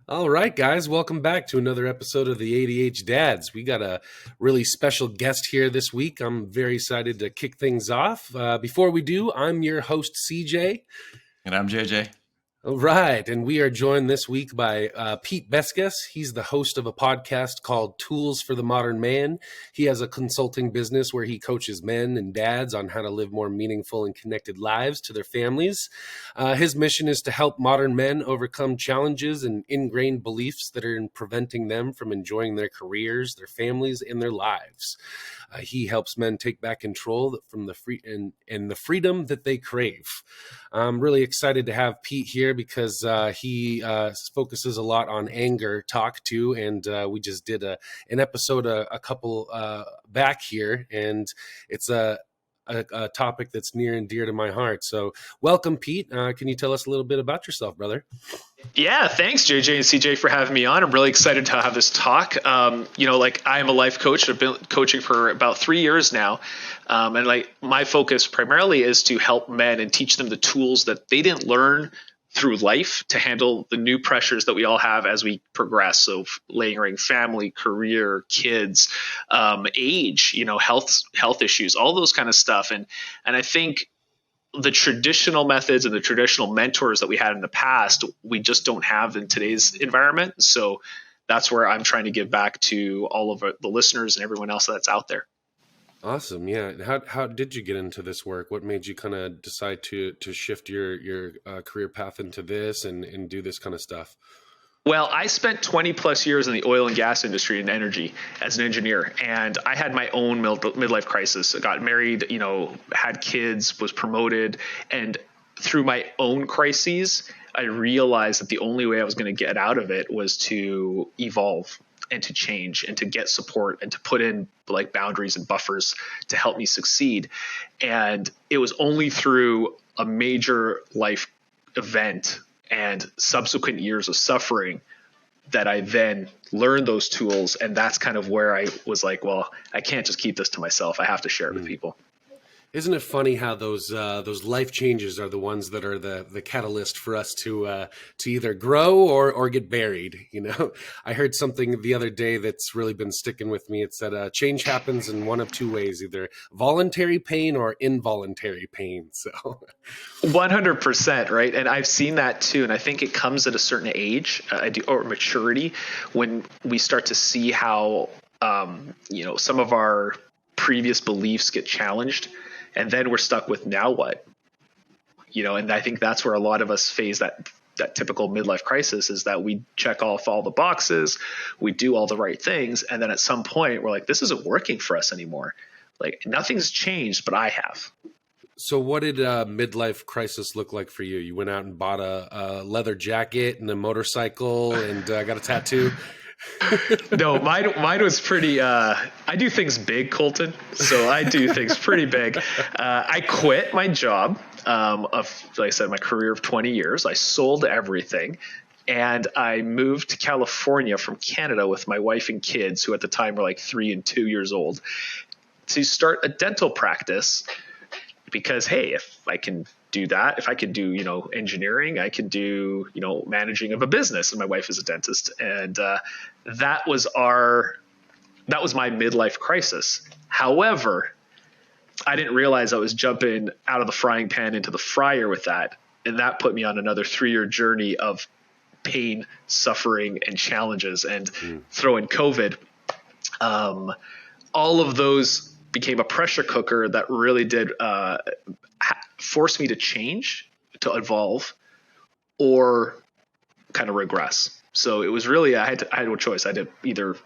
All right, guys, welcome back to another episode of the ADHDads. We got a really special guest here this week. I'm very excited to kick things off. Before we do, I'm your host, CJ. And I'm JJ. All right, and we are joined this week by Pete Beskas. He's the host of a podcast called Tools for the Modern Man. He has a consulting business where he coaches men and dads on how to live more meaningful and connected lives to their families. His mission is to help modern men overcome challenges and ingrained beliefs that are preventing them from enjoying their careers, their families, and their lives. He helps men take back control from the the freedom that they crave. I'm really excited to have Pete here because he focuses a lot on anger talk too, and we just did an episode a couple back here, and it's a topic that's near and dear to my heart. So welcome, Pete. Can you tell us a little bit about yourself, brother? Yeah, thanks, JJ and CJ, for having me on. I'm really excited to have this talk. I am a life coach. I've been coaching for about 3 years now. And my focus primarily is to help men and teach them the tools that they didn't learn through life to handle the new pressures that we all have as we progress. So layering family, career, kids, age, health issues, all those kind of stuff. And I think the traditional methods and the traditional mentors that we had in the past, we just don't have in today's environment. So that's where I'm trying to give back to all of the listeners and everyone else that's out there. Awesome. Yeah. How did you get into this work? What made you kind of decide to shift your career path into this and do this kind of stuff? Well, I spent 20 plus years in the oil and gas industry and energy as an engineer, and I had my own midlife crisis. I got married, had kids, was promoted, and through my own crises, I realized that the only way I was going to get out of it was to evolve and to change and to get support and to put in boundaries and buffers to help me succeed. And it was only through a major life event and subsequent years of suffering that I then learned those tools. And that's kind of where I was like, well, I can't just keep this to myself. I have to share it with people. Isn't it funny how those life changes are the ones that are the catalyst for us to either grow or get buried? I heard something the other day that's really been sticking with me. It said change happens in one of two ways, either voluntary pain or involuntary pain. So 100%, right? And I've seen that too. And I think it comes at a certain age, or maturity, when we start to see how some of our previous beliefs get challenged. And then we're stuck with now what, and I think that's where a lot of us face that typical midlife crisis, is that we check off all the boxes, we do all the right things. And then at some point we're like, this isn't working for us anymore. Like nothing's changed, but I have. So what did a midlife crisis look like for you? You went out and bought a leather jacket and a motorcycle and got a tattoo? No, mine was pretty, I do things big, Colton. So I do things pretty big. I quit my job like I said, my career of 20 years. I sold everything and I moved to California from Canada with my wife and kids, who at the time were like 3 and 2 years old, to start a dental practice. Because, hey, if I can do that, if I could do, engineering, I could do, managing of a business. And my wife is a dentist. And that was my midlife crisis. However, I didn't realize I was jumping out of the frying pan into the fryer with that. And that put me on another 3-year journey of pain, suffering, and challenges. And throw in COVID. All of those became a pressure cooker that really did force me to change, to evolve, or kind of regress. So it was really, I had no choice. I had to either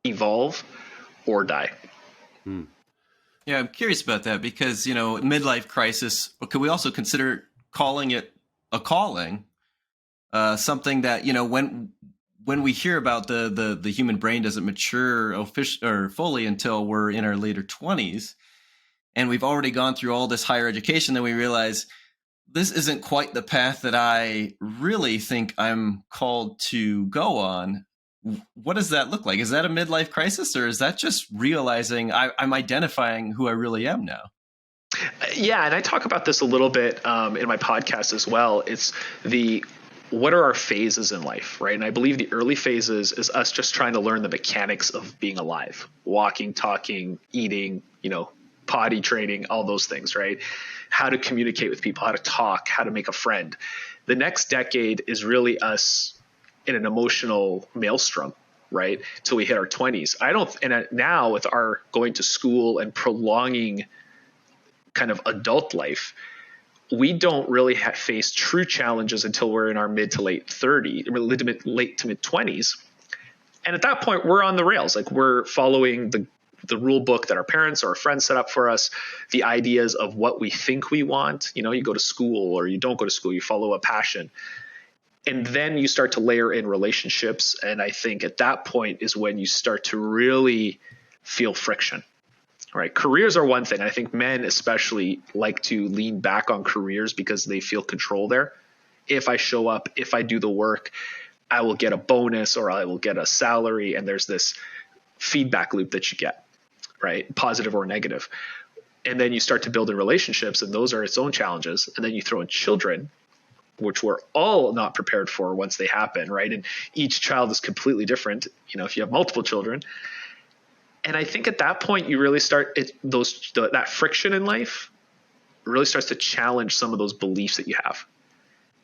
evolve or die. Yeah, I'm curious about that because, midlife crisis, could we also consider calling it a calling? Something that, when we hear about the human brain doesn't mature fully until we're in our later 20s, and we've already gone through all this higher education, then we realize this isn't quite the path that I really think I'm called to go on. What does that look like? Is that a midlife crisis, or is that just realizing I'm identifying who I really am now? Yeah, and I talk about this a little bit in my podcast as well. It's what are our phases in life, right? And I believe the early phases is us just trying to learn the mechanics of being alive, walking, talking, eating, potty training, all those things, right? How to communicate with people, how to talk, how to make a friend. The next decade is really us in an emotional maelstrom, right? Till we hit our 20s. Now with our going to school and prolonging kind of adult life, we don't really face true challenges until we're in our mid to late 30s, late to mid 20s. And at that point, we're on the rails. Like, we're following the rule book that our parents or our friends set up for us, the ideas of what we think we want. You go to school or you don't go to school, you follow a passion. And then you start to layer in relationships. And I think at that point is when you start to really feel friction. Right. Careers are one thing. I think men especially like to lean back on careers because they feel control there. If I show up, if I do the work, I will get a bonus or I will get a salary. And there's this feedback loop that you get, right? Positive or negative. And then you start to build in relationships, and those are its own challenges. And then you throw in children, which we're all not prepared for once they happen, right? And each child is completely different. If you have multiple children. And I think at that point, you really start that friction in life really starts to challenge some of those beliefs that you have.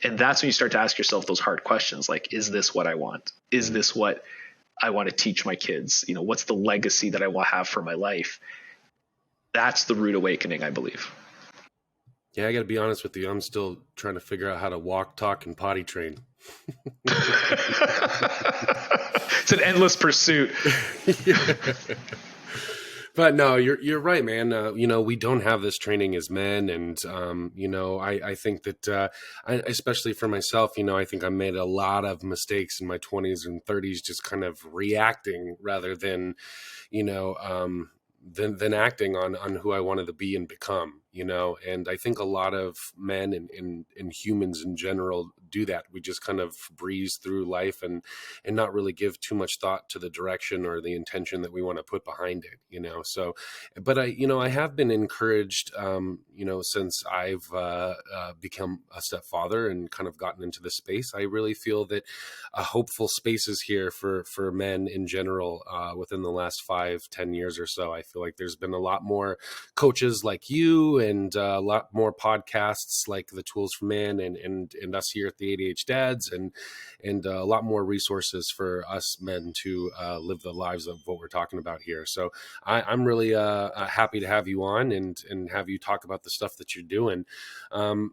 And that's when you start to ask yourself those hard questions, like, is this what I want? Is this what I want to teach my kids? What's the legacy that I will have for my life? That's the rude awakening, I believe. Yeah, I got to be honest with you. I'm still trying to figure out how to walk, talk, and potty train. It's an endless pursuit. But no, you're right, man. We don't have this training as men, and I think that especially for myself, I think I made a lot of mistakes in my 20s and 30s, just kind of reacting rather than, than acting on who I wanted to be and become. And I think a lot of men and humans in general do that. We just kind of breeze through life and not really give too much thought to the direction or the intention that we want to put behind it, so, but I have been encouraged, since I've become a stepfather and kind of gotten into this space. I really feel that a hopeful space is here for men in general, within the last 5-10 years or so. I feel like there's been a lot more coaches like you and a lot more podcasts like the Tools for Men and us here at the ADHDads and a lot more resources for us men to live the lives of what we're talking about here. So I'm really happy to have you on and have you talk about the stuff that you're doing.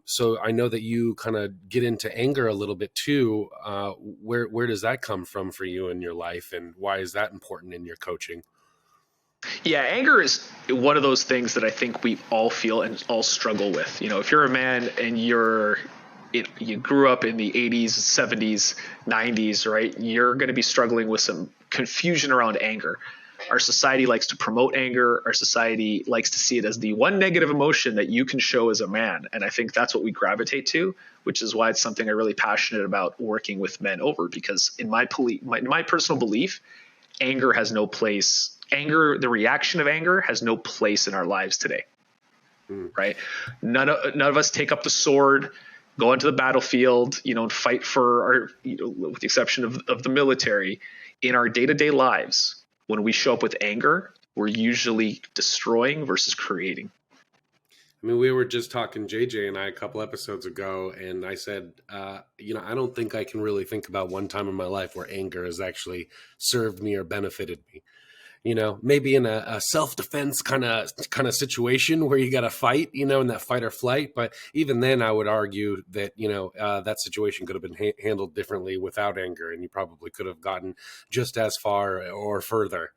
So I know that you kind of get into anger a little bit too. Where does that come from for you in your life, and why is that important in your coaching? Yeah, anger is one of those things that I think we all feel and all struggle with. If you're a man and you grew up in the 80s, 70s, 90s, right, you're going to be struggling with some confusion around anger. Our society likes to promote anger. Our society likes to see it as the one negative emotion that you can show as a man. And I think that's what we gravitate to, which is why it's something I'm really passionate about working with men over, because in my personal belief, anger has no place. The reaction of anger has no place in our lives today, right? None of us take up the sword, go onto the battlefield, and fight for our, with the exception of the military. In our day-to-day lives, when we show up with anger, we're usually destroying versus creating. I mean, we were just talking, JJ and I, a couple episodes ago, and I said, I don't think I can really think about one time in my life where anger has actually served me or benefited me. Maybe in a self-defense kind of situation where you got to fight, in that fight or flight. But even then, I would argue that, that situation could have been handled differently without anger, and you probably could have gotten just as far or further,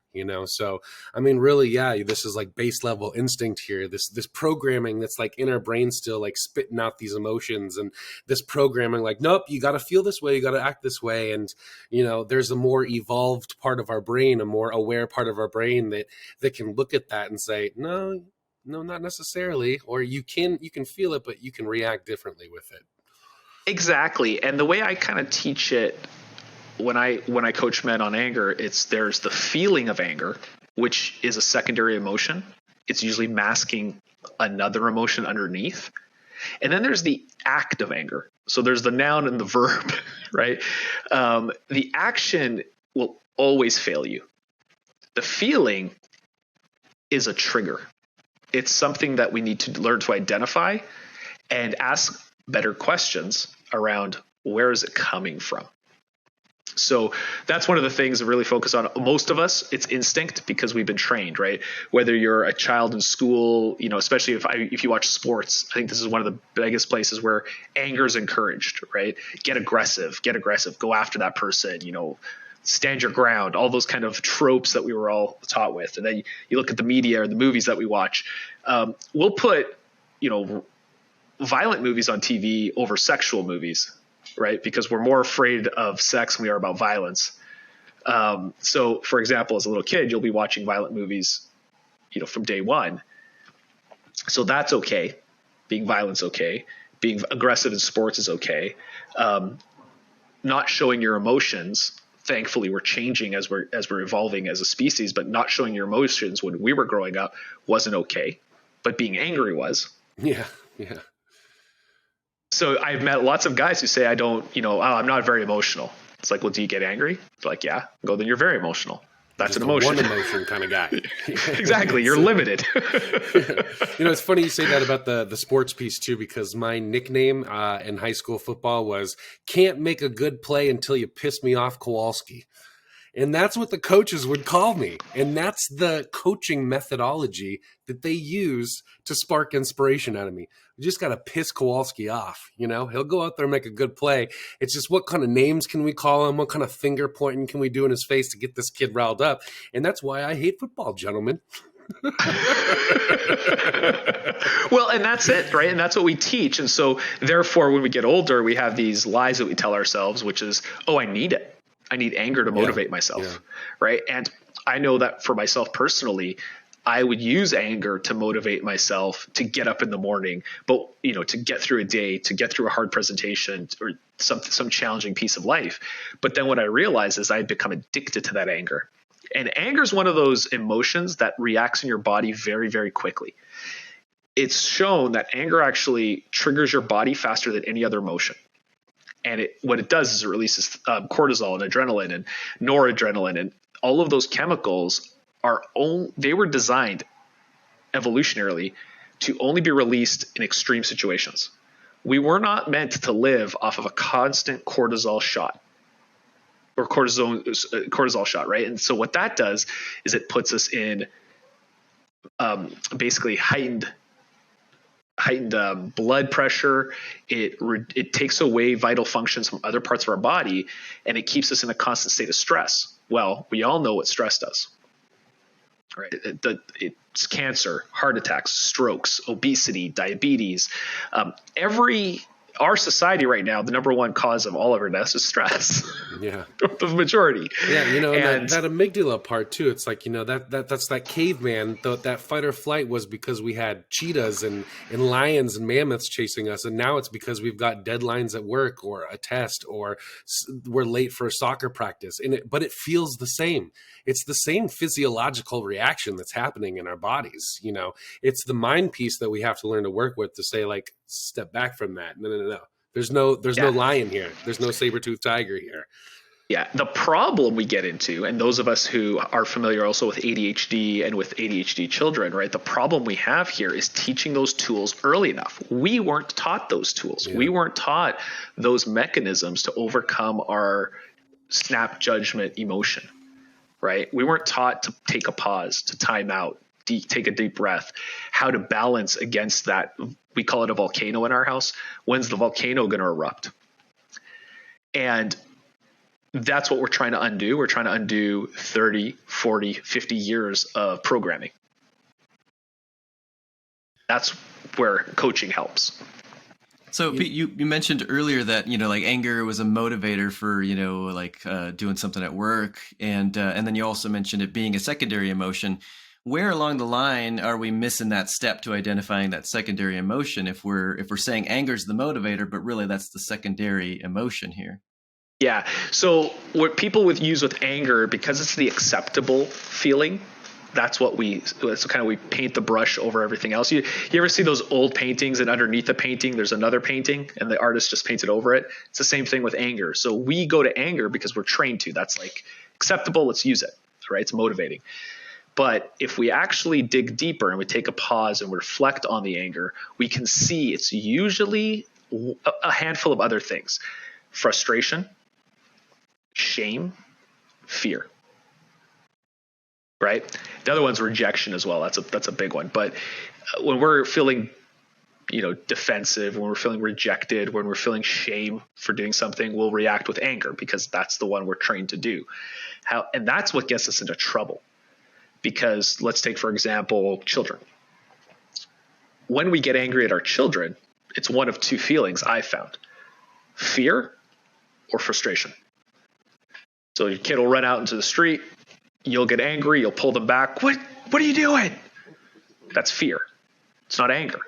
So, I mean, really, yeah, this is like base level instinct here. This programming that's like in our brain still like spitting out these emotions, and this programming like, nope, you got to feel this way, you got to act this way. And, there's a more evolved part of our brain, a more aware part of our brain that can look at that and say, no, not necessarily. Or you can feel it, but you can react differently with it. Exactly. And the way I kind of teach it when I coach men on anger, there's the feeling of anger, which is a secondary emotion. It's usually masking another emotion underneath. And then there's the act of anger. So there's the noun and the verb, right? The action will always fail you. The feeling is a trigger. It's something that we need to learn to identify and ask better questions around where is it coming from. So that's one of the things to really focus on. Most of us, it's instinct because we've been trained, right? Whether you're a child in school, especially if you watch sports, I think this is one of the biggest places where anger is encouraged, right? Get aggressive, go after that person, stand your ground, all those kind of tropes that we were all taught with. And then you look at the media or the movies that we watch. We'll put, violent movies on TV over sexual movies, right? Because we're more afraid of sex than we are about violence. So, for example, as a little kid, you'll be watching violent movies, from day one. So that's okay. Being violent's okay. Being aggressive in sports is okay. Not showing your emotions. Thankfully, we're changing as we're evolving as a species, but not showing your emotions when we were growing up wasn't okay. But being angry was. Yeah. So I've met lots of guys who say, I don't, I'm not very emotional. It's like, well, do you get angry? It's like, yeah. Go, then you're very emotional. That's Just an emotion. One emotion kind of guy. Exactly. You're limited. It's funny you say that about the sports piece too, because my nickname in high school football was "Can't make a good play until you piss me off, Kowalski." And that's what the coaches would call me. And that's the coaching methodology that they use to spark inspiration out of me. We just got to piss Kowalski off. He'll go out there and make a good play. It's just what kind of names can we call him? What kind of finger pointing can we do in his face to get this kid riled up? And that's why I hate football, gentlemen. Well, and that's it, right? And that's what we teach. And so therefore, when we get older, we have these lies that we tell ourselves, which is, oh, I need it. I need anger to motivate myself, right? And I know that for myself personally, I would use anger to motivate myself to get up in the morning, but to get through a day, to get through a hard presentation or some challenging piece of life. But then what I realized is I'd become addicted to that anger. And anger is one of those emotions that reacts in your body very, very quickly. It's shown that anger actually triggers your body faster than any other emotion. And what it does is it releases cortisol and adrenaline and noradrenaline, and all of those chemicals they were designed evolutionarily to only be released in extreme situations. We were not meant to live off of a constant cortisol shot or cortisol shot, right? And so what that does is it puts us in basically heightened blood pressure. It takes away vital functions from other parts of our body, and it keeps us in a constant state of stress. Well, we all know what stress does, right? It's cancer, heart attacks, strokes, obesity, diabetes. Our society right now, the number one cause of all of our deaths is stress. Yeah. The majority. Yeah, and that amygdala part too. It's like, that's that caveman. That fight or flight was because we had cheetahs and lions and mammoths chasing us. And now it's because we've got deadlines at work or a test or we're late for a soccer practice. But it feels the same. It's the same physiological reaction that's happening in our bodies. It's the mind piece that we have to learn to work with to say, like, step back from that. No. There's no lion here. There's no saber-toothed tiger here. Yeah. The problem we get into, and those of us who are familiar also with ADHD and with ADHD children, right? The problem we have here is teaching those tools early enough. We weren't taught those tools. Yeah. We weren't taught those mechanisms to overcome our snap judgment emotion, right? We weren't taught to take a pause, to time out, take a deep breath, how to balance against that. We call it a volcano in our house. When's the volcano going to erupt? And that's what we're trying to undo. We're trying to undo 30, 40, 50 years of programming. That's where coaching helps. So Pete, you mentioned earlier that, like anger was a motivator for, doing something at work. And then you also mentioned it being a secondary emotion. Where along the line are we missing that step to identifying that secondary emotion if we're saying anger is the motivator, but really that's the secondary emotion here? Yeah. So what people use with anger, because it's the acceptable feeling, that's what so kind of we paint the brush over everything else. You ever see those old paintings and underneath the painting there's another painting and the artist just painted over it? It's the same thing with anger. So we go to anger because we're trained to. That's like acceptable, let's use it, right? It's motivating. But if we actually dig deeper and we take a pause and reflect on the anger, we can see it's usually a handful of other things: frustration, shame, fear. Right? The other one's rejection as well. That's a big one. But when we're feeling, defensive, when we're feeling rejected, when we're feeling shame for doing something, we'll react with anger because that's the one we're trained to do. And that's what gets us into trouble. Because let's take, for example, children. When we get angry at our children, it's one of two feelings I found: fear or frustration. So your kid will run out into the street. You'll get angry. You'll pull them back. What are you doing? That's fear. It's not anger.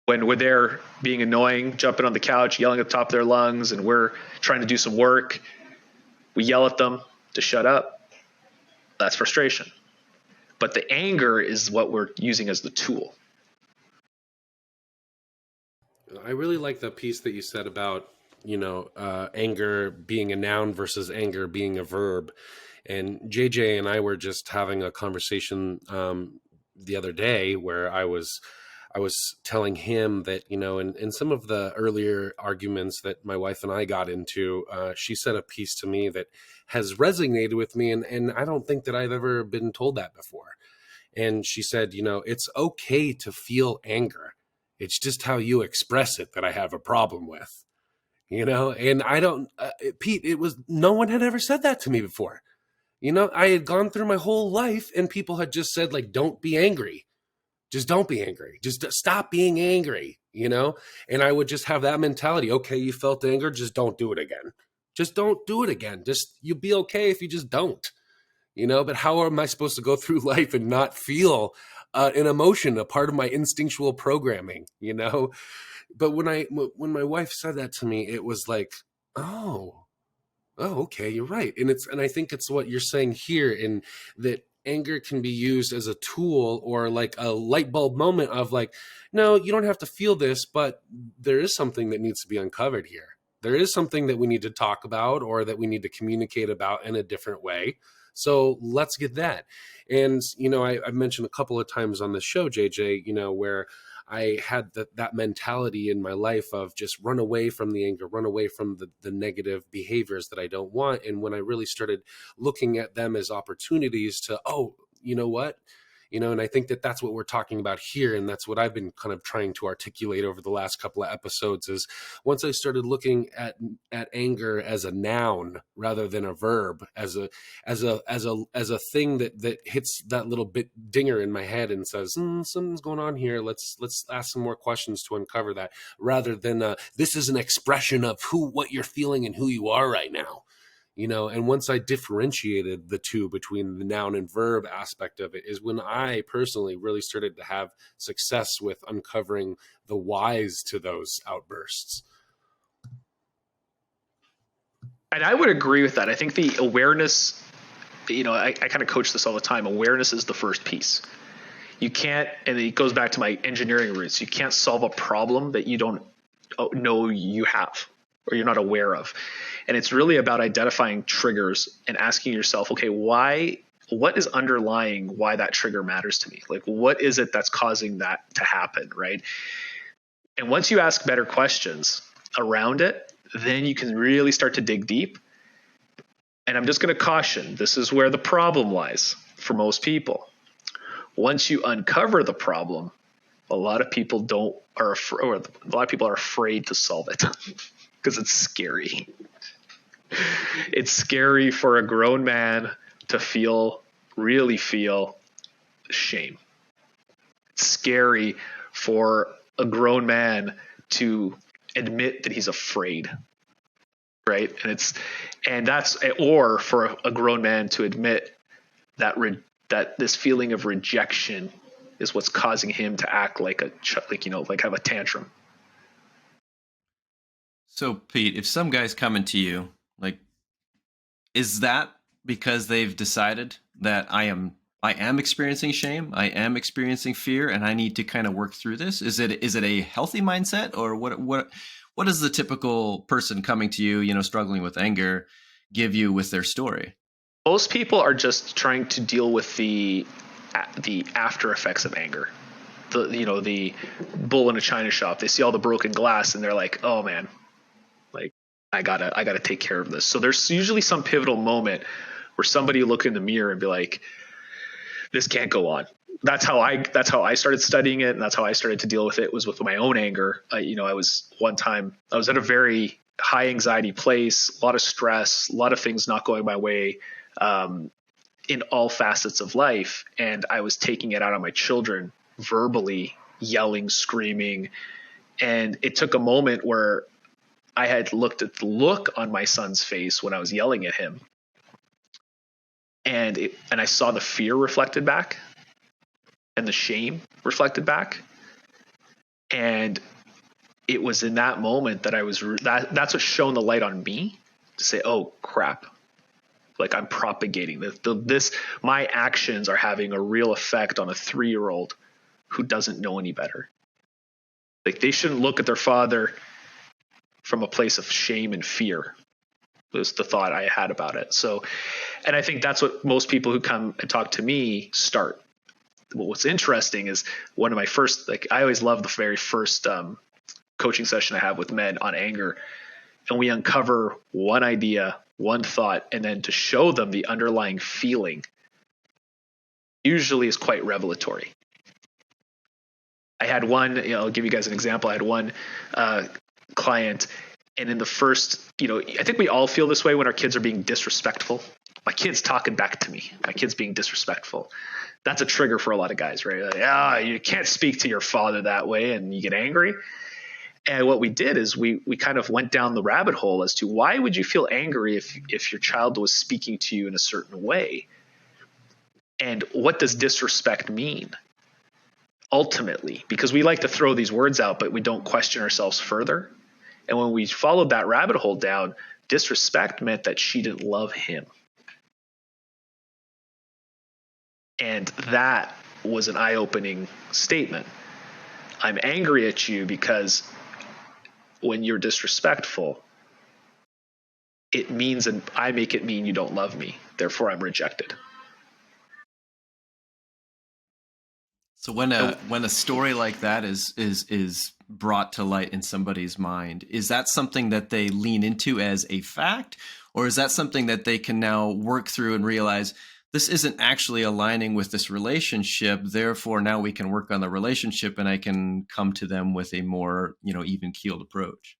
When we're there being annoying, jumping on the couch, yelling at the top of their lungs, and we're trying to do some work, we yell at them to shut up. That's frustration. But the anger is what we're using as the tool. I really like the piece that you said about, anger being a noun versus anger being a verb. And JJ and I were just having a conversation the other day where I was telling him that, in some of the earlier arguments that my wife and I got into, she said a piece to me that has resonated with me. And I don't think that I've ever been told that before. And she said, it's okay to feel anger. It's just how you express it that I have a problem with, and I don't, Pete, no one had ever said that to me before. I had gone through my whole life and people had just said, like, don't be angry. Just don't be angry. Just stop being angry, And I would just have that mentality. Okay, you felt anger. Just don't do it again. Just don't do it again. Just, you'll be okay if you just don't, But how am I supposed to go through life and not feel an emotion, a part of my instinctual programming, But when my wife said that to me, it was like, oh, okay, you're right. And I think it's what you're saying here, in that anger can be used as a tool or like a light bulb moment of like, no, you don't have to feel this, but there is something that needs to be uncovered here. There is something that we need to talk about or that we need to communicate about in a different way. So let's get that. And, I've mentioned a couple of times on the show, JJ, where I had that mentality in my life of just run away from the anger, run away from the negative behaviors that I don't want. And when I really started looking at them as opportunities to, oh, you know what? And I think that that's what we're talking about here. And that's what I've been kind of trying to articulate over the last couple of episodes is once I started looking at anger as a noun rather than a verb, as a thing that hits that little bit dinger in my head and says, something's going on here. Let's ask some more questions to uncover that, rather than this is an expression of what you're feeling and who you are right now. And once I differentiated the two between the noun and verb aspect of it is when I personally really started to have success with uncovering the whys to those outbursts. And I would agree with that. I think the awareness, I kind of coach this all the time. Awareness is the first piece. You can't, and it goes back to my engineering roots, you can't solve a problem that you don't know you have or you're not aware of. And it's really about identifying triggers and asking yourself, okay, what is underlying why that trigger matters to me? Like, what is it that's causing that to happen, right? And once you ask better questions around it, then you can really start to dig deep. And I'm just going to caution, this is where the problem lies for most people. Once you uncover the problem, a lot of people are afraid to solve it because it's scary. It's scary for a grown man to really feel shame. It's scary for a grown man to admit that he's afraid, right? Or for a grown man to admit that this feeling of rejection is what's causing him to act like have a tantrum. So, Pete, if some guy's coming to you, like, is that because they've decided that I am I am experiencing shame, I am experiencing fear, and I need to kind of work through this? Is it a healthy mindset, or what does the typical person coming to you, struggling with anger, give you with their story? Most people are just trying to deal with the after effects of anger. The bull in a china shop. They see all the broken glass and they're like, oh man, like I gotta take care of this. So there's usually some pivotal moment where somebody will look in the mirror and be like, this can't go on. That's how I started studying it, and that's how I started to deal with it, was with my own anger. I was at a very high anxiety place, a lot of stress, a lot of things not going my way, in all facets of life, and I was taking it out on my children, verbally yelling, screaming. And it took a moment where I had looked at the look on my son's face when I was yelling at him, and I saw the fear reflected back and the shame reflected back. And it was in that moment that that's what shone the light on me to say, oh crap, like I'm propagating this. My actions are having a real effect on a 3-year-old who doesn't know any better. Like, they shouldn't look at their father from a place of shame and fear, was the thought I had about it. So, and I think that's what most people who come and talk to me start. What's interesting is one of my first, I always love the very first coaching session I have with men on anger. And we uncover one idea, one thought, and then to show them the underlying feeling usually is quite revelatory. I had one, I'll give you guys an example. I had one client, and in the first, I think we all feel this way when our kids are being disrespectful. My kid's talking back to me. My kid's being disrespectful. That's a trigger for a lot of guys, right? Like, you can't speak to your father that way, and you get angry. And what we did is we kind of went down the rabbit hole as to why would you feel angry if your child was speaking to you in a certain way? And what does disrespect mean? Ultimately, because we like to throw these words out, but we don't question ourselves further. And when we followed that rabbit hole down, disrespect meant that she didn't love him. And that was an eye-opening statement. I'm angry at you because when you're disrespectful, it means, and I make it mean you don't love me. Therefore, I'm rejected. So when a story like that is brought to light in somebody's mind, is that something that they lean into as a fact, or is that something that they can now work through and realize this isn't actually aligning with this relationship? Therefore, now we can work on the relationship, and I can come to them with a more even-keeled approach.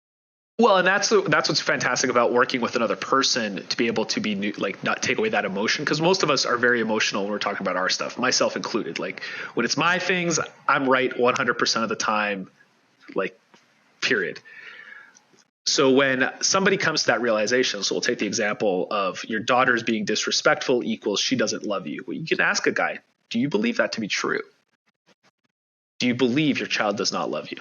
Well, and that's what's fantastic about working with another person, to be able to be not take away that emotion, because most of us are very emotional when we're talking about our stuff, myself included. Like, when it's my things, I'm right 100% of the time, period. So when somebody comes to that realization, so we'll take the example of your daughter's being disrespectful equals she doesn't love you. Well, you can ask a guy, do you believe that to be true? Do you believe your child does not love you?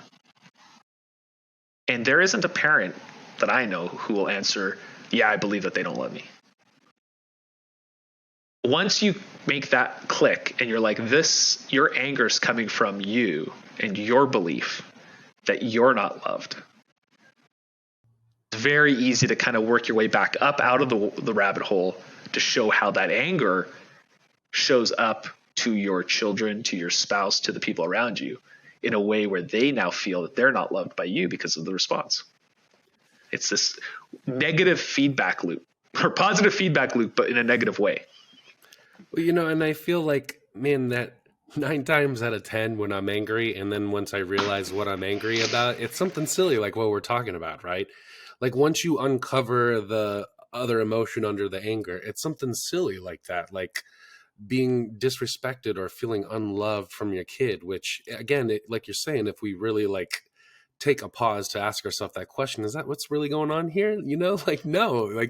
And there isn't a parent that I know who will answer, yeah, I believe that they don't love me. Once you make that click and you're like, your anger is coming from you and your belief that you're not loved. It's very easy to kind of work your way back up out of the rabbit hole to show how that anger shows up to your children, to your spouse, to the people around you, in a way where they now feel that they're not loved by you because of the response. It's this negative feedback loop, or positive feedback loop, but in a negative way. Well, and I feel like, man, that 9 times out of 10 when I'm angry, and then once I realize what I'm angry about, it's something silly like what we're talking about, right? Like, once you uncover the other emotion under the anger, it's something silly like that, like being disrespected or feeling unloved from your kid, which, again, like you're saying, if we really take a pause to ask ourselves that question, is that what's really going on here? No,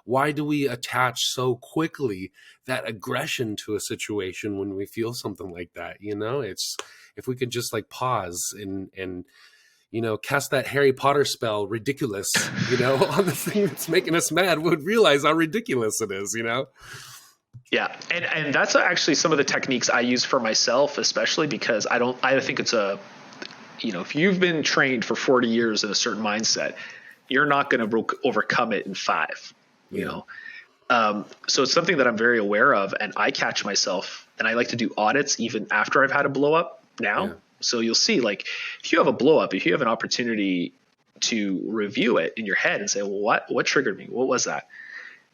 why do we attach so quickly that aggression to a situation when we feel something like that? It's, if we could just pause and cast that Harry Potter spell, ridiculous, on the thing that's making us mad, we would realize how ridiculous it is, Yeah. And that's actually some of the techniques I use for myself, especially because I think it's if you've been trained for 40 years in a certain mindset, you're not going to overcome it in 5, you Yeah. know? So it's something that I'm very aware of, and I catch myself, and I like to do audits even after I've had a blow up now. Yeah. So you'll see, like, if you have a blow up, if you have an opportunity to review it in your head and say, well, what triggered me? What was that?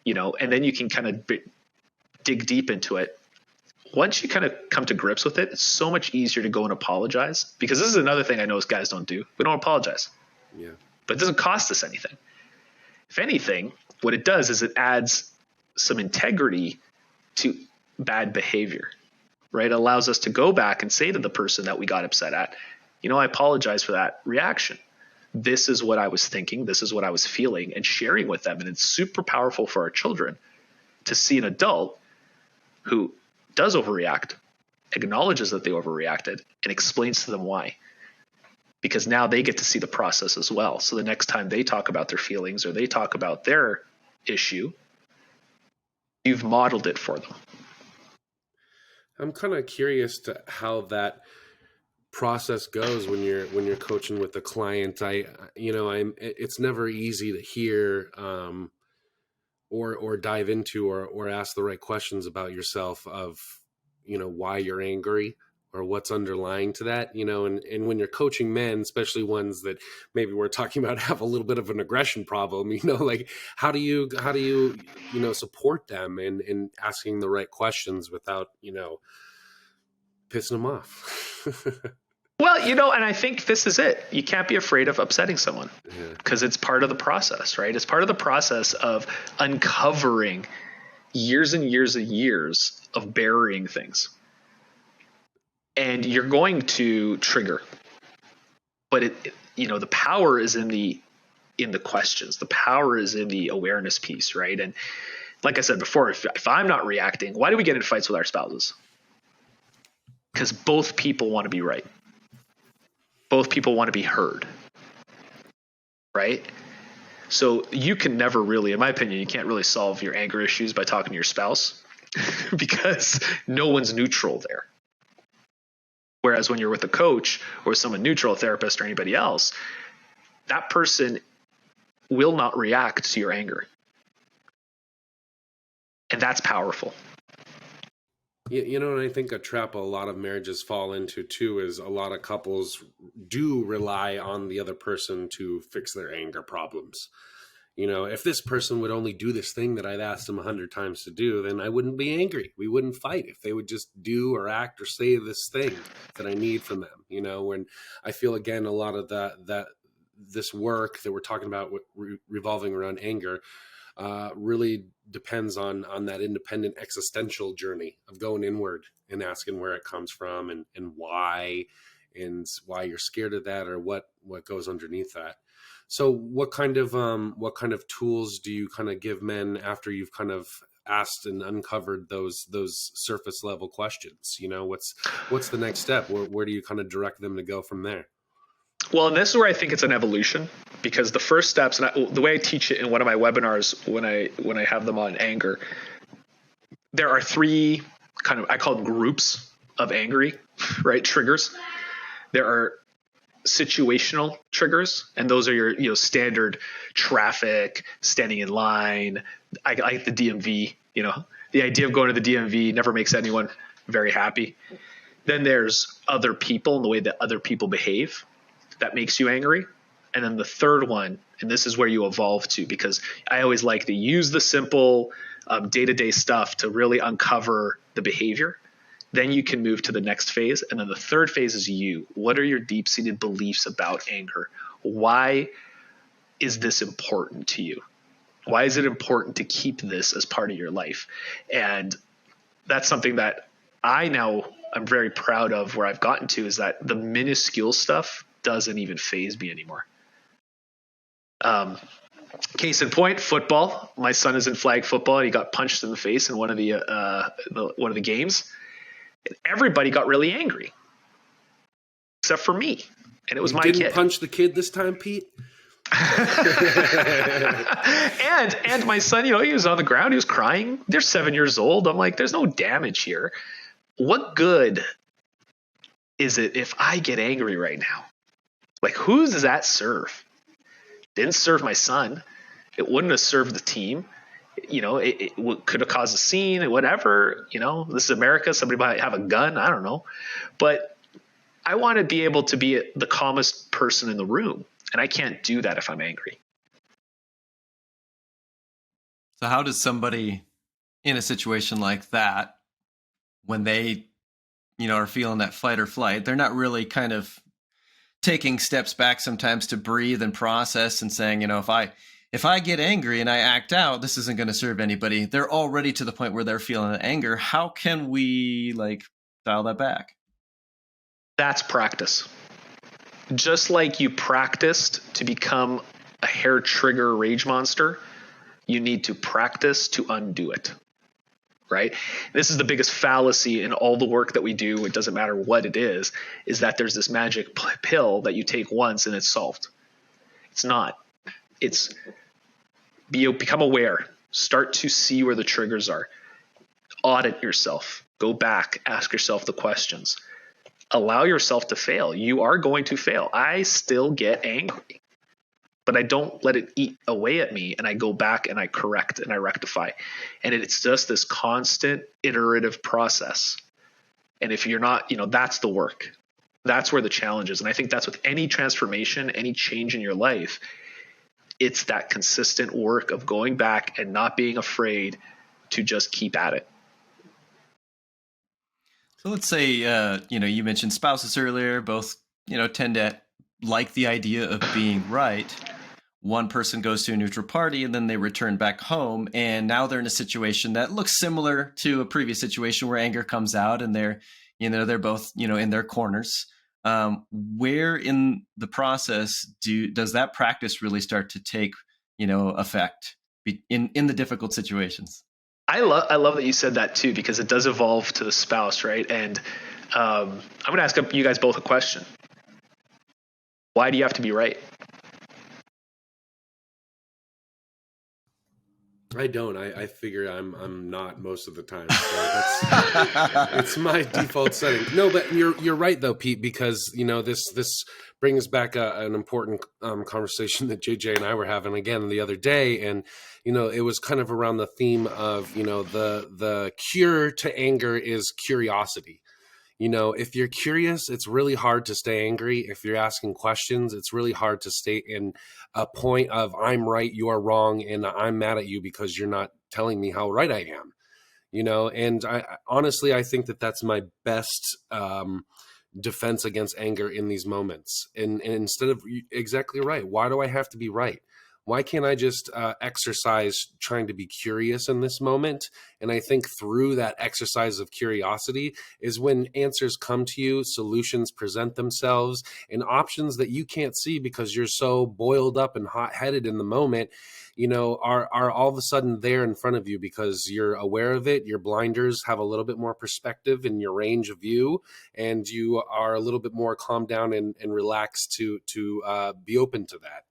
And then you can kind of dig deep into it. Once you kind of come to grips with it, it's so much easier to go and apologize, because this is another thing I know guys don't do. We don't apologize, Yeah. but it doesn't cost us anything. If anything, what it does is it adds some integrity to bad behavior, right? It allows us to go back and say to the person that we got upset at, I apologize for that reaction. This is what I was thinking. This is what I was feeling, and sharing with them. And it's super powerful for our children to see an adult who does overreact, acknowledges that they overreacted, and explains to them why. Because now they get to see the process as well. So the next time they talk about their feelings or they talk about their issue, you've modeled it for them. I'm kind of curious to how that process goes when you're coaching with the client. It's never easy to hear or dive into or ask the right questions about yourself of why you're angry or what's underlying to that, and when you're coaching men, especially ones that maybe we're talking about have a little bit of an aggression problem, like how do you support them in asking the right questions without pissing them off. Well, and I think this is it. You can't be afraid of upsetting someone, because it's part of the process, right? It's part of the process of uncovering years and years and years of burying things. And you're going to trigger, but the power is in the questions. The power is in the awareness piece, right? And like I said before, if I'm not reacting, why do we get in fights with our spouses? Because both people want to be right. Both people want to be heard, right? So you can never really, in my opinion, you can't really solve your anger issues by talking to your spouse because no one's neutral there. Whereas when you're with a coach or someone neutral, a therapist or anybody else, that person will not react to your anger. And that's powerful. And I think a trap a lot of marriages fall into too is a lot of couples do rely on the other person to fix their anger problems. If this person would only do this thing that I've asked them 100 times to do, then I wouldn't be angry. We wouldn't fight if they would just do or act or say this thing that I need from them. When I feel, again, a lot of that this work that we're talking about revolving around anger really depends on that independent existential journey of going inward and asking where it comes from and why you're scared of that or what goes underneath that. So what kind of tools do you kind of give men after you've kind of asked and uncovered those surface level questions? What's the next step? Where do you kind of direct them to go from there? Well, and this is where I think it's an evolution, because the first steps, and the way I teach it in one of my webinars when I have them on anger, there are 3 kind of, I call them groups of angry, right? Triggers. There are situational triggers, and those are your standard traffic, standing in line. I like the DMV. The idea of going to the DMV never makes anyone very happy. Then there's other people and the way that other people behave that makes you angry. And then the third one, and this is where you evolve to, because I always like to use the simple day-to-day stuff to really uncover the behavior. Then you can move to the next phase. And then the third phase is you. What are your deep-seated beliefs about anger? Why is this important to you? Why is it important to keep this as part of your life? And that's something that I'm very proud of, where I've gotten to, is that the minuscule stuff doesn't even faze me anymore. Case in point, football. My son is in flag football, and he got punched in the face in one of the games. And everybody got really angry, except for me, and it was my kid. Didn't punch the kid this time, Pete? And my son, he was on the ground, he was crying. They're 7 years old. I'm like, there's no damage here. What good is it if I get angry right now? Like, who does that serve? Didn't serve my son. It wouldn't have served the team. It could have caused a scene, whatever. This is America. Somebody might have a gun. I don't know. But I want to be able to be the calmest person in the room. And I can't do that if I'm angry. So how does somebody in a situation like that, when they, are feeling that fight or flight, they're not really kind of taking steps back sometimes to breathe and process and saying, if I get angry and I act out, this isn't going to serve anybody. They're already to the point where they're feeling the anger. How can we dial that back? That's practice. Just like you practiced to become a hair trigger rage monster, you need to practice to undo it. Right? This is the biggest fallacy in all the work that we do. It doesn't matter what it is that there's this magic pill that you take once and it's solved. It's not. It's become aware. Start to see where the triggers are. Audit yourself. Go back. Ask yourself the questions. Allow yourself to fail. You are going to fail. I still get angry, but I don't let it eat away at me, and I go back and I correct and I rectify. And it's just this constant iterative process. And if you're not, that's the work. That's where the challenge is. And I think that's with any transformation, any change in your life. It's that consistent work of going back and not being afraid to just keep at it. So let's say, you mentioned spouses earlier, both, tend to like the idea of being right. One person goes to a neutral party and then they return back home. And now they're in a situation that looks similar to a previous situation where anger comes out and they're both, in their corners. Where in the process does that practice really start to take, effect in the difficult situations? I love that you said that too, because it does evolve to the spouse, right? And I'm going to ask you guys both a question. Why do you have to be right? I don't. I figure I'm not most of the time. So it's my default setting. No, but you're right though, Pete, because this brings back an important conversation that JJ and I were having again the other day, and it was kind of around the theme of the cure to anger is curiosity. If you're curious, it's really hard to stay angry. If you're asking questions, it's really hard to stay in a point of I'm right, you are wrong, and I'm mad at you because you're not telling me how right I am. And I honestly, I think that that's my best defense against anger in these moments. And instead of exactly right, why do I have to be right? Why can't I just exercise trying to be curious in this moment? And I think through that exercise of curiosity is when answers come to you, solutions present themselves, and options that you can't see because you're so boiled up and hot-headed in the moment, are all of a sudden there in front of you because you're aware of it. Your blinders have a little bit more perspective in your range of view, and you are a little bit more calmed down and relaxed to be open to that.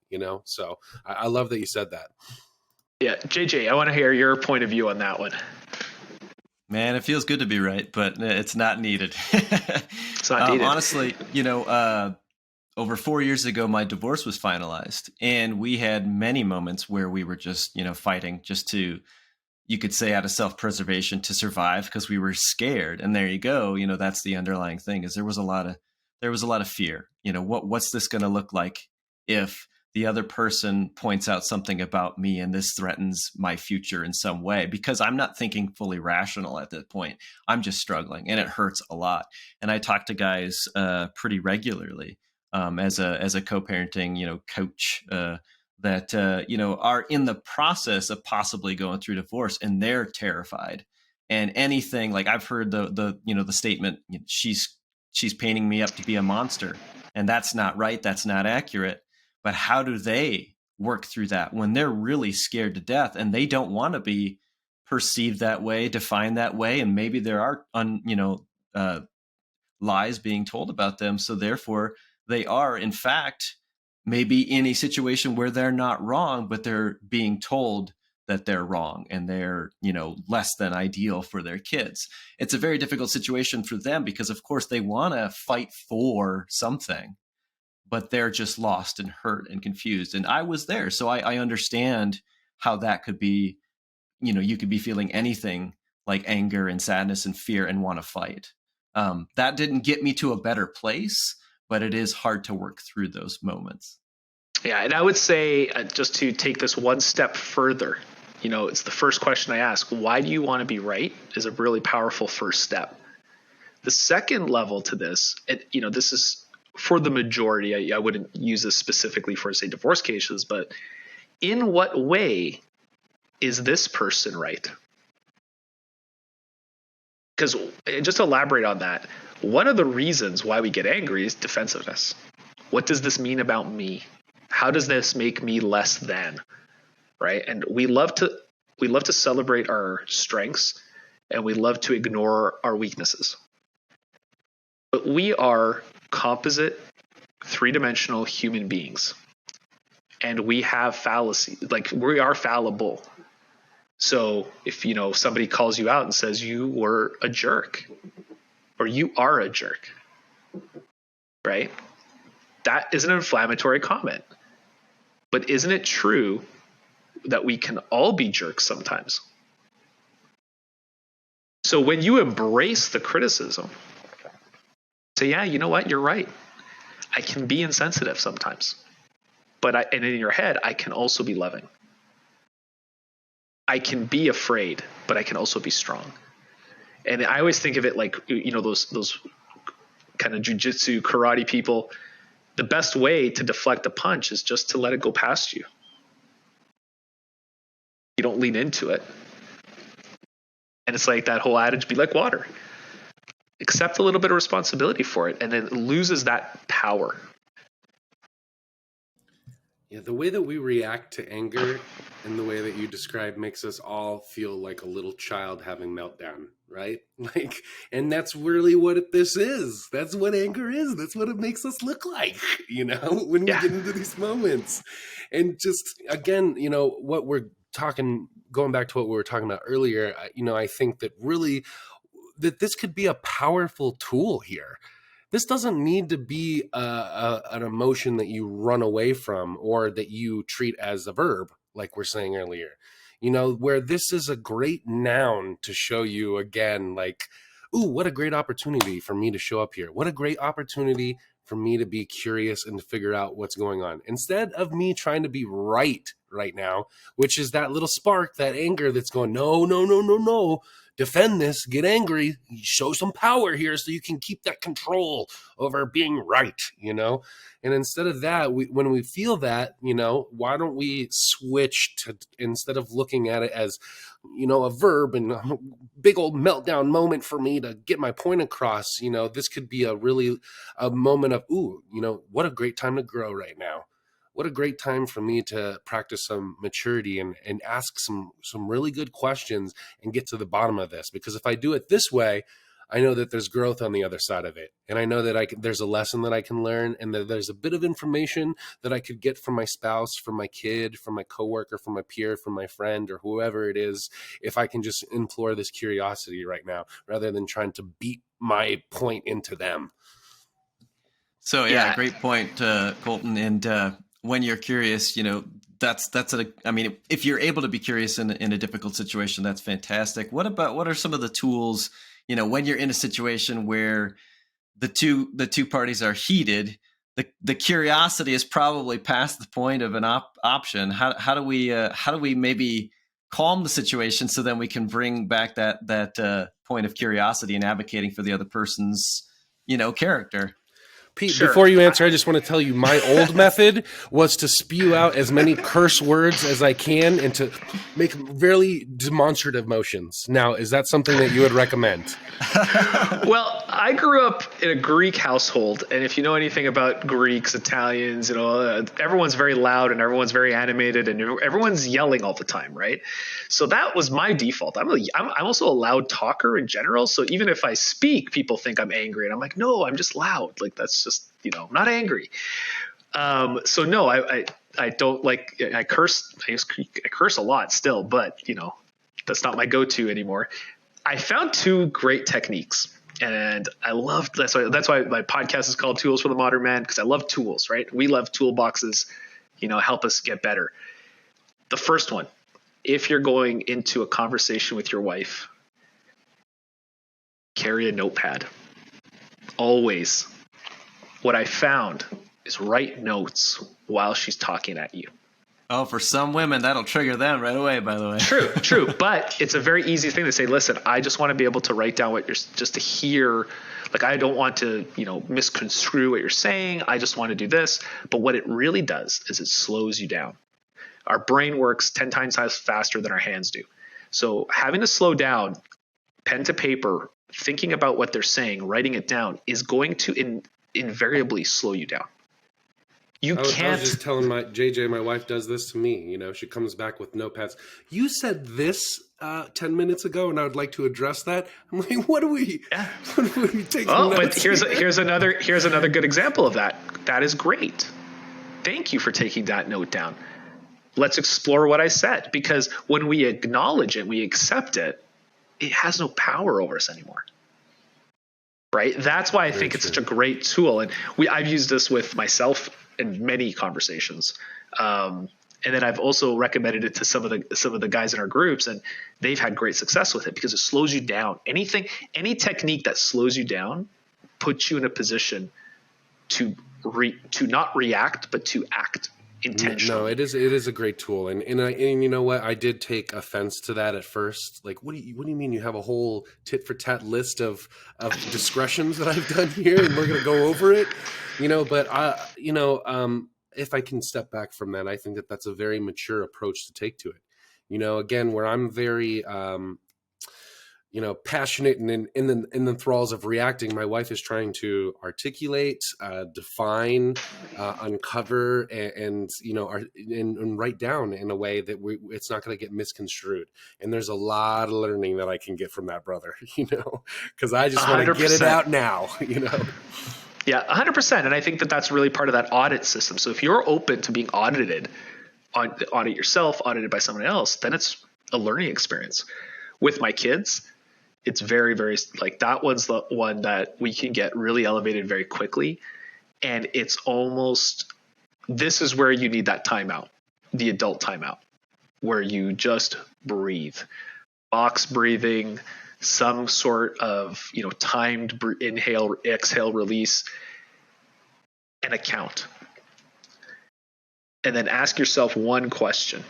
So I love that you said that. Yeah. JJ, I want to hear your point of view on that one. Man, it feels good to be right, but it's not needed. It's not needed. Honestly, over 4 years ago, my divorce was finalized, and we had many moments where we were just, fighting just to, you could say, out of self-preservation to survive because we were scared. And there you go. That's the underlying thing is there was a lot of fear. What's this going to look like if the other person points out something about me and this threatens my future in some way, because I'm not thinking fully rational at that point. I'm just struggling and it hurts a lot. And I talk to guys pretty regularly as a co-parenting, coach that, are in the process of possibly going through divorce, and they're terrified. And anything like I've heard the statement, she's painting me up to be a monster, and that's not right. That's not accurate. But how do they work through that when they're really scared to death and they don't want to be perceived that way, defined that way? And maybe there are, lies being told about them. So therefore they are in fact maybe in a situation where they're not wrong, but they're being told that they're wrong and they're, less than ideal for their kids. It's a very difficult situation for them because, of course, they want to fight for something, but they're just lost and hurt and confused. And I was there, so I understand how that could be. You could be feeling anything like anger and sadness and fear and want to fight. That didn't get me to a better place, but it is hard to work through those moments. Yeah, and I would say just to take this one step further, it's the first question I ask. Why do you want to be right? Is a really powerful first step. The second level to this, this is for the majority. I wouldn't use this specifically for, say, divorce cases, but in what way is this person right? Because just to elaborate on that, one of the reasons why we get angry is defensiveness. What does this mean about me? How does this make me less than? Right? And we love to celebrate our strengths, and we love to ignore our weaknesses. But we are composite, three-dimensional human beings, and we have fallacy. Like, we are fallible. So if, somebody calls you out and says you were a jerk or you are a jerk, right? That is an inflammatory comment. But isn't it true that we can all be jerks sometimes? So when you embrace the criticism, say, yeah, you know what? You're right. I can be insensitive sometimes. And in your head, I can also be loving. I can be afraid, but I can also be strong. And I always think of it like, those kind of jujitsu karate people. The best way to deflect a punch is just to let it go past you. You don't lean into it. And it's like that whole adage, be like water. Accept a little bit of responsibility for it, and then it loses that power. Yeah, the way that we react to anger and the way that you describe makes us all feel like a little child having meltdown, right? And that's really what this is. That's what anger is. That's what it makes us look like, when we get into these moments. And just, again, what we're talking, going back to what we were talking about earlier, I think that really that this could be a powerful tool here. This doesn't need to be an emotion that you run away from or that you treat as a verb, like we're saying earlier, where this is a great noun to show you again, like, ooh, what a great opportunity for me to show up here. What a great opportunity for me to be curious and to figure out what's going on. Instead of me trying to be right now, which is that little spark, that anger that's going, no. Defend this, get angry, show some power here so you can keep that control over being right, And instead of that, when we feel that, why don't we switch to, instead of looking at it as, a verb and a big old meltdown moment for me to get my point across, this could be a moment of, ooh, what a great time to grow right now. What a great time for me to practice some maturity and ask some really good questions and get to the bottom of this. Because if I do it this way, I know that there's growth on the other side of it. And I know that there's a lesson that I can learn, and that there's a bit of information that I could get from my spouse, from my kid, from my coworker, from my peer, from my friend, or whoever it is, if I can just implore this curiosity right now, rather than trying to beat my point into them. So, great point, Colton. And when you're curious, if you're able to be curious in a difficult situation, that's fantastic. What are some of the tools, when you're in a situation where the two parties are heated, the curiosity is probably past the point of an option. How do we maybe calm the situation so then we can bring back that point of curiosity and advocating for the other person's, character? Pete, before you answer, I just want to tell you my old method was to spew out as many curse words as I can and to make very demonstrative motions. Now, is that something that you would recommend? Well, I grew up in a Greek household, and if you know anything about Greeks, Italians, everyone's very loud and everyone's very animated and everyone's yelling all the time, right? So that was my default. I'm also a loud talker in general, so even if I speak, people think I'm angry, and I'm like, no, I'm just loud. Like, that's just, I'm not angry. So no, I don't like, I curse a lot still, but that's not my go-to anymore. I found two great techniques, and I love that's why my podcast is called Tools for the Modern Man, because I love tools, right? We love toolboxes, help us get better. The first one, if you're going into a conversation with your wife, carry a notepad. Always. What I found is write notes while she's talking at you. Oh, for some women, that'll trigger them right away, by the way. True. But it's a very easy thing to say, listen, I just want to be able to write down just to hear, like, I don't want to, misconstrue what you're saying. I just want to do this. But what it really does is it slows you down. Our brain works 10 times faster than our hands do. So having to slow down, pen to paper, thinking about what they're saying, writing it down is going to invariably slow you down. I was just telling JJ, my wife does this to me. She comes back with notepads. You said this 10 minutes ago, and I would like to address that. I'm like, what do we take? Oh, but here's another good example of that. That is great. Thank you for taking that note down. Let's explore what I said, because when we acknowledge it, we accept it, it has no power over us anymore. Right? That's why I think it's such a great tool. And I've used this with myself in many conversations. And then I've also recommended it to some of the guys in our groups, and they've had great success with it because it slows you down. Any technique that slows you down puts you in a position to not react, but to act intentionally. No, it is a great tool. And you know what? I did take offense to that at first. Like, what do you mean you have a whole tit for tat list of discretions that I've done here and we're going to go over it? But if I can step back from that, I think that that's a very mature approach to take to it. Again, where I'm very, passionate and in the thralls of reacting, my wife is trying to articulate, define, uncover, and write down in a way that it's not going to get misconstrued. And there's a lot of learning that I can get from that brother, because I just want to get it out now, Yeah, 100%. And I think that that's really part of that audit system. So if you're open to being audited, audit yourself, audited by someone else, then it's a learning experience. With my kids, it's very, very, like, that one's the one that we can get really elevated very quickly. And it's almost, this is where you need that timeout, the adult timeout, where you just breathe, box breathing, some sort of, timed inhale, exhale, release, and a count. And then ask yourself one question.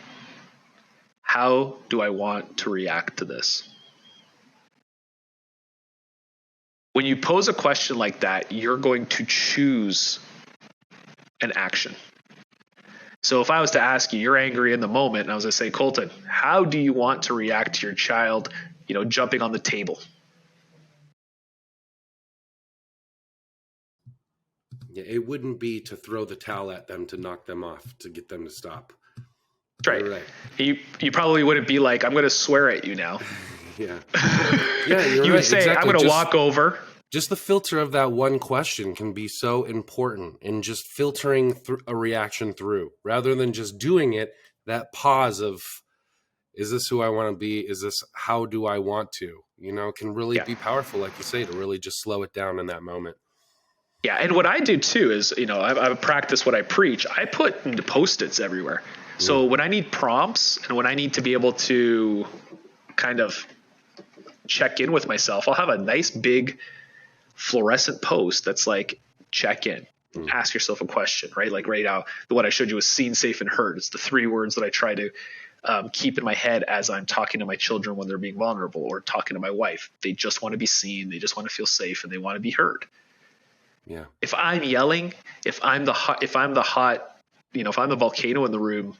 How do I want to react to this? When you pose a question like that, you're going to choose an action. So if I was to ask you, you're angry in the moment, and I was going to say, Colton, how do you want to react to your child, jumping on the table? Yeah, it wouldn't be to throw the towel at them to knock them off, to get them to stop. That's right. You probably wouldn't be like, I'm going to swear at you now. Yeah. Yeah, you would say, exactly. I'm going to walk over. Just the filter of that one question can be so important in just filtering a reaction through, rather than just doing it. That pause of, is this who I want to be? Is this, how do I want to? Can really be powerful, like you say, to really just slow it down in that moment. Yeah. And what I do too is, I practice what I preach. I put into Post-its everywhere. So when I need prompts and when I need to be able to kind of check in with myself, I'll have a nice big fluorescent post that's like, check in, ask yourself a question, right? Like right now, the one I showed you was seen, safe, and heard. It's the 3 words that I try to keep in my head as I'm talking to my children when they're being vulnerable, or talking to my wife. They just want to be seen. They just want to feel safe, and they want to be heard. Yeah. If I'm yelling, if I'm the volcano in the room,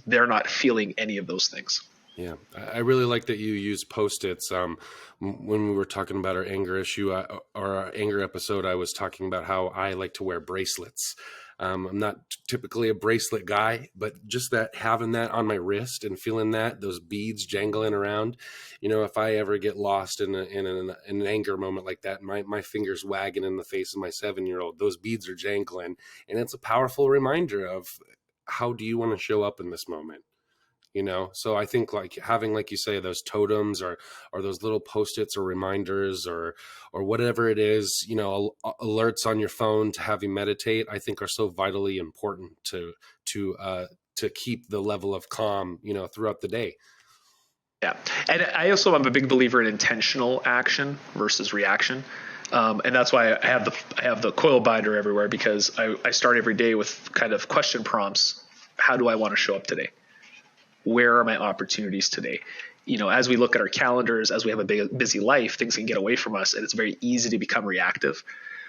they're not feeling any of those things. Yeah, I really like that you use Post-its. When we were talking about our anger issue or our anger episode, I was talking about how I like to wear bracelets. I'm not typically a bracelet guy, but just that having that on my wrist and feeling that, those beads jangling around, if I ever get lost in an anger moment like that, my fingers wagging in the face of my 7-year-old, those beads are jangling. And it's a powerful reminder of how do you want to show up in this moment? So I think like having, like you say, those totems or those little post-its or reminders or whatever it is, alerts on your phone to have you meditate, I think are so vitally important to keep the level of calm, throughout the day. Yeah. And I also am a big believer in intentional action versus reaction. And that's why I have the coil binder everywhere, because I start every day with kind of question prompts. How do I want to show up today? Where are my opportunities today? As we look at our calendars, as we have a busy life, things can get away from us, and it's very easy to become reactive.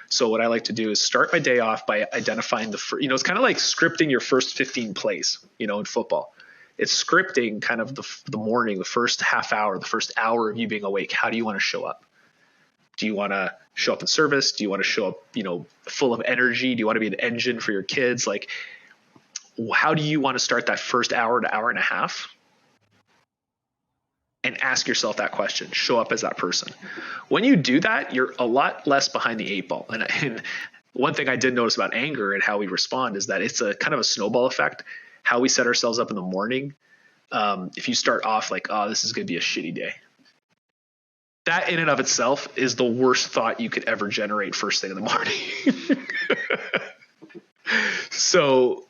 So what I like to do is start my day off by identifying it's kind of like scripting your first 15 plays, in football. It's scripting kind of the morning, the first half hour, the first hour of you being awake. How do you want to show up? Do you want to show up in service? Do you want to show up, full of energy? Do you want to be an engine for your kids? Like, how do you want to start that first hour to hour and a half? And ask yourself that question. Show up as that person. When you do that, you're a lot less behind the 8 ball. And one thing I did notice about anger and how we respond is that it's a kind of a snowball effect. How we set ourselves up in the morning. If you start off like, oh, this is going to be a shitty day. That in and of itself is the worst thought you could ever generate first thing in the morning. So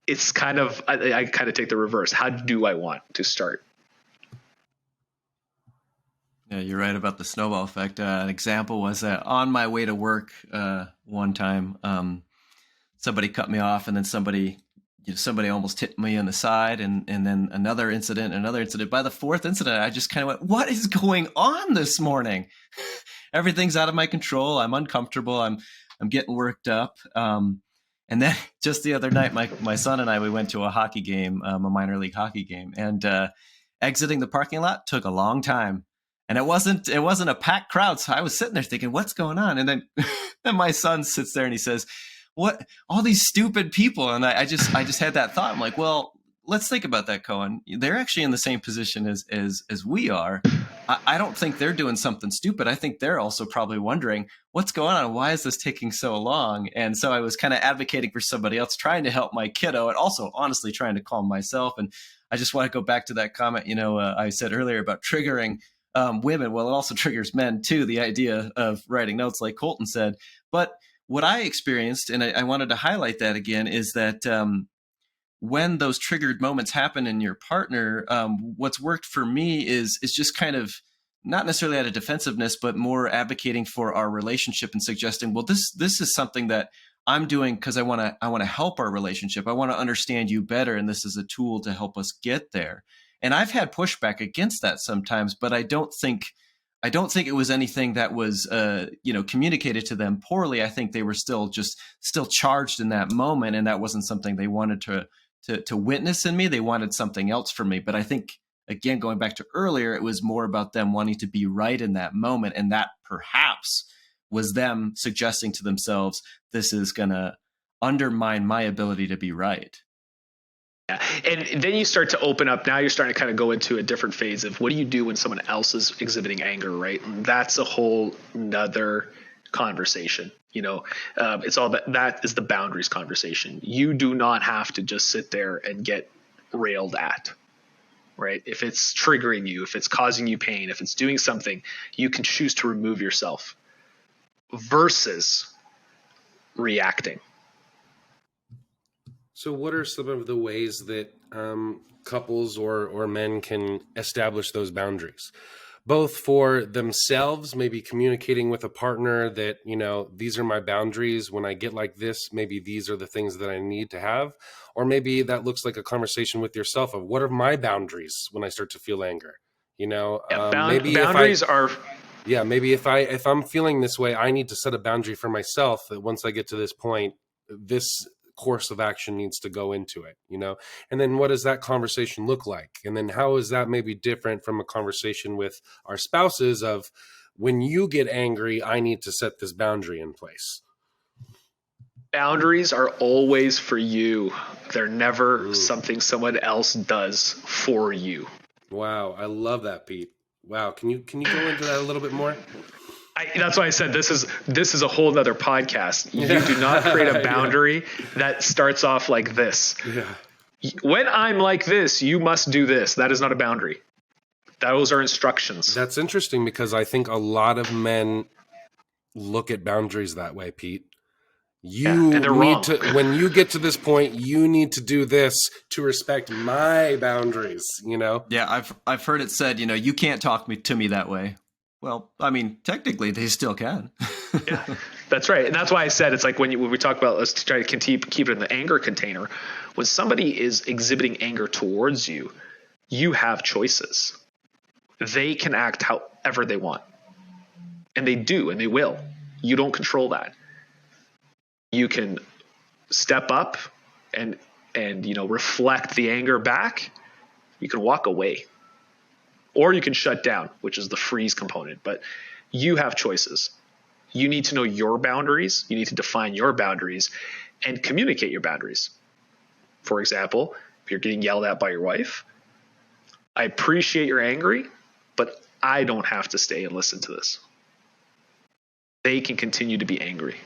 it's kind of, I kind of take the reverse. How do I want to start? Yeah, you're right about the snowball effect. An example was that on my way to work one time, somebody cut me off, and then somebody almost hit me on the side, and then another incident. By the 4th incident, I just kind of went, what is going on this morning? Everything's out of my control. I'm uncomfortable. I'm getting worked up. And then just the other night, my son and I, we went to a hockey game, a minor league hockey game, and exiting the parking lot took a long time. And it wasn't a packed crowd. So I was sitting there thinking, what's going on? And then and my son sits there and he says, what, all these stupid people. And I just had that thought. I'm like, well, let's think about that, Cohen. They're actually in the same position as we are. I don't think they're doing something stupid. I think they're also probably wondering what's going on. Why is this taking so long? And so I was kind of advocating for somebody else, trying to help my kiddo, and also honestly trying to calm myself. And I just want to go back to that comment, I said earlier about triggering women. Well, it also triggers men too, the idea of writing notes like Colton said. But what I experienced, and I wanted to highlight that again, is that when those triggered moments happen in your partner, what's worked for me is just kind of not necessarily out of defensiveness, but more advocating for our relationship and suggesting, well, this is something that I'm doing because I want to help our relationship. I want to understand you better, and this is a tool to help us get there. And I've had pushback against that sometimes, but I don't think it was anything that was communicated to them poorly. I think they were still charged in that moment, and that wasn't something they wanted to witness in me. They wanted something else from me. But I think, again, going back to earlier, it was more about them wanting to be right in that moment, and that perhaps was them suggesting to themselves, this is going to undermine my ability to be right. Yeah. And then you start to open up. Now you're starting to kind of go into a different phase of what do you do when someone else is exhibiting anger, right? And that's a whole nother conversation. It's all that is the boundaries conversation. You do not have to just sit there and get railed at, right? If it's triggering you, if it's causing you pain, if it's doing something, you can choose to remove yourself versus reacting. So what are some of the ways that couples or men can establish those boundaries? Both for themselves, maybe communicating with a partner that, these are my boundaries. When I get like this, maybe these are the things that I need to have. Or maybe that looks like a conversation with yourself of what are my boundaries when I start to feel anger? Maybe boundaries are... Yeah, maybe if I'm feeling this way, I need to set a boundary for myself that once I get to this point, this course of action needs to go into it, and then what does that conversation look like? And then how is that maybe different from a conversation with our spouses of when you get angry, I need to set this boundary in place? Boundaries are always for you. They're never something someone else does for you. Wow, I love that, Pete. Wow, can you go into that a little bit more? That's why I said this is a whole nother podcast. You do not create a boundary that starts off like this. Yeah. When I'm like this, you must do this. That is not a boundary. Those are instructions. That's interesting because I think a lot of men look at boundaries that way, Pete. You and they're need wrong. to, when you get to this point, you need to do this to respect my boundaries, you know? Yeah, I've heard it said, you can't talk to me that way. Well, I mean, technically they still can. Yeah, that's right. And that's why I said it's like when we talk about, let's try to keep it in the anger container. When somebody is exhibiting anger towards you, you have choices. They can act however they want. And they do, and they will. You don't control that. You can step up and reflect the anger back. You can walk away. Or you can shut down, which is the freeze component. But you have choices. You need to know your boundaries. You need to define your boundaries and communicate your boundaries. For example, if you're getting yelled at by your wife, I appreciate you're angry, but I don't have to stay and listen to this. They can continue to be angry.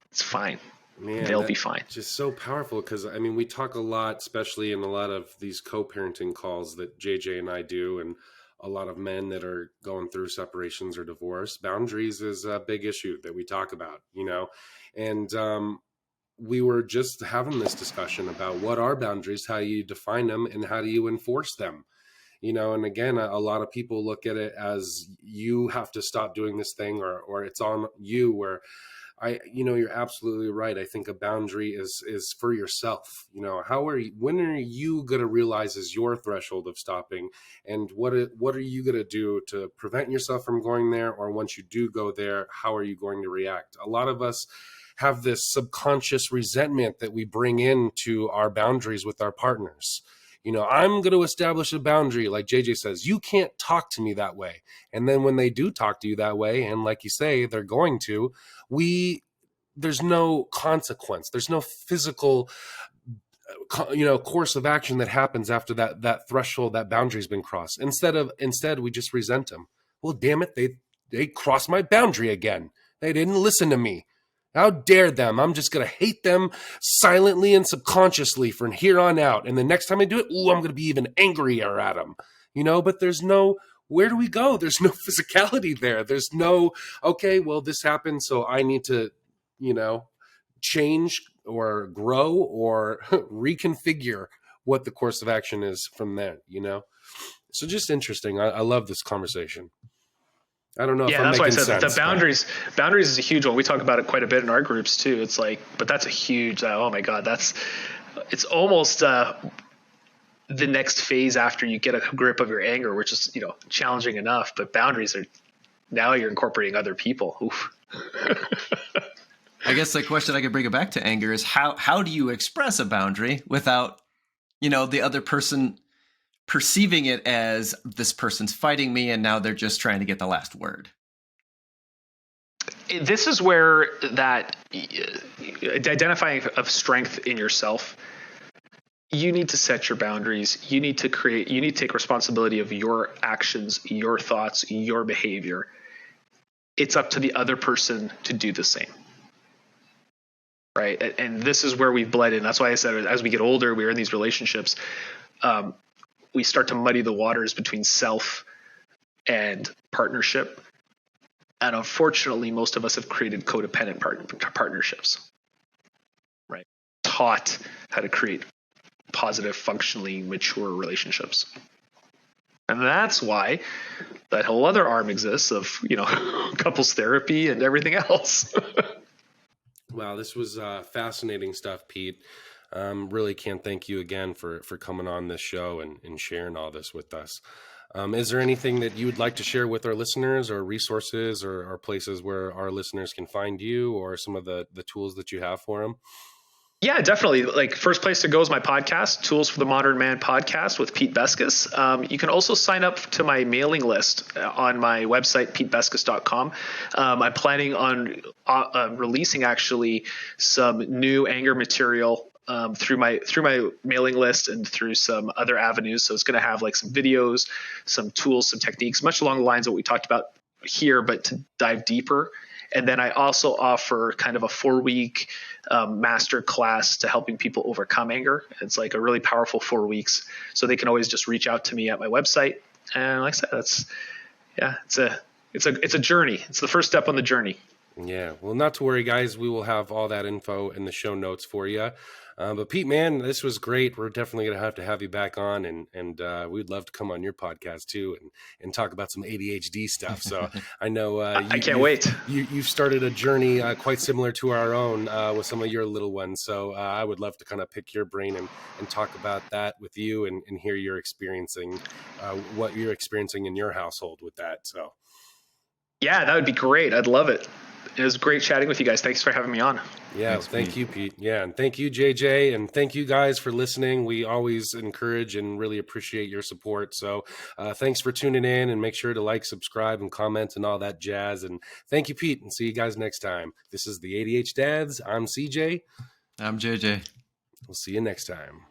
It's fine. Man, they'll be fine. Just so powerful because, I mean, we talk a lot, especially in a lot of these co-parenting calls that JJ and I do, and a lot of men that are going through separations or divorce. Boundaries is a big issue that we talk about, and we were just having this discussion about what are boundaries, how do you define them, and how do you enforce them? And again, a lot of people look at it as you have to stop doing this thing or it's on you, where you're absolutely right. I think a boundary is for yourself. When are you going to realize is your threshold of stopping, and what are you going to do to prevent yourself from going there? Or once you do go there, how are you going to react? A lot of us have this subconscious resentment that we bring into our boundaries with our partners. I'm going to establish a boundary. Like JJ says, you can't talk to me that way. And then when they do talk to you that way, and like you say, they're going to, there's no consequence. There's no physical, course of action that happens after that threshold, that boundary's been crossed. Instead, we just resent them. Well, damn it. They crossed my boundary again. They didn't listen to me. How dare them? I'm just going to hate them silently and subconsciously from here on out. And the next time I do it, I'm going to be even angrier at them, but there's no, where do we go? There's no physicality there. There's no, okay, well, this happened, so I need to, change or grow or reconfigure what the course of action is from there, So just interesting. I love this conversation. I don't know if I'm that's why I making said sense. The boundaries is a huge one. We talk about it quite a bit in our groups too. It's like, but that's a huge, oh my God, it's almost the next phase after you get a grip of your anger, which is, challenging enough, but boundaries are, now you're incorporating other people. Oof. I guess the question I could bring it back to anger is how do you express a boundary without, the other person perceiving it as this person's fighting me and now they're just trying to get the last word? This is where that identifying of strength in yourself, you need to set your boundaries. You need to take responsibility of your actions, your thoughts, your behavior. It's up to the other person to do the same. Right. And this is where we've bled in. That's why I said, as we get older, we're in these relationships. We start to muddy the waters between self and partnership. And unfortunately, most of us have created codependent partnerships, right? Taught how to create positive, functionally mature relationships. And that's why that whole other arm exists of, couples therapy and everything else. Wow, this was fascinating stuff, Pete. Really can't thank you again for coming on this show and sharing all this with us. Is there anything that you would like to share with our listeners, or resources or places where our listeners can find you, or some of the tools that you have for them? Yeah, definitely. Like, first place to go is my podcast, Tools for the Modern Man podcast with Pete Beskas. You can also sign up to my mailing list on my website, petebeskas.com. I'm planning on releasing actually some new anger material through my mailing list and through some other avenues. So it's going to have like some videos, some tools, some techniques, much along the lines of what we talked about here, but to dive deeper. And then I also offer kind of a 4-week master class to helping people overcome anger. It's like a really powerful 4 weeks. So they can always just reach out to me at my website. And like I said, it's a journey. It's the first step on the journey. Yeah. Well, not to worry, guys. We will have all that info in the show notes for you. But Pete, man, this was great. We're definitely going to have you back on, and we'd love to come on your podcast too and talk about some ADHD stuff. So I know I can't wait. You've started a journey quite similar to our own with some of your little ones. So I would love to kind of pick your brain and talk about that with you and hear your experiencing what you're experiencing in your household with that. So yeah, that would be great. I'd love it. It was great chatting with you guys. Thanks for having me on. Yeah, thank you, Pete. Yeah, and thank you, JJ, and thank you guys for listening. We always encourage and really appreciate your support. So thanks for tuning in, and make sure to like, subscribe, and comment and all that jazz. And thank you, Pete, and see you guys next time. This is the ADHDads. I'm CJ. I'm JJ. We'll see you next time.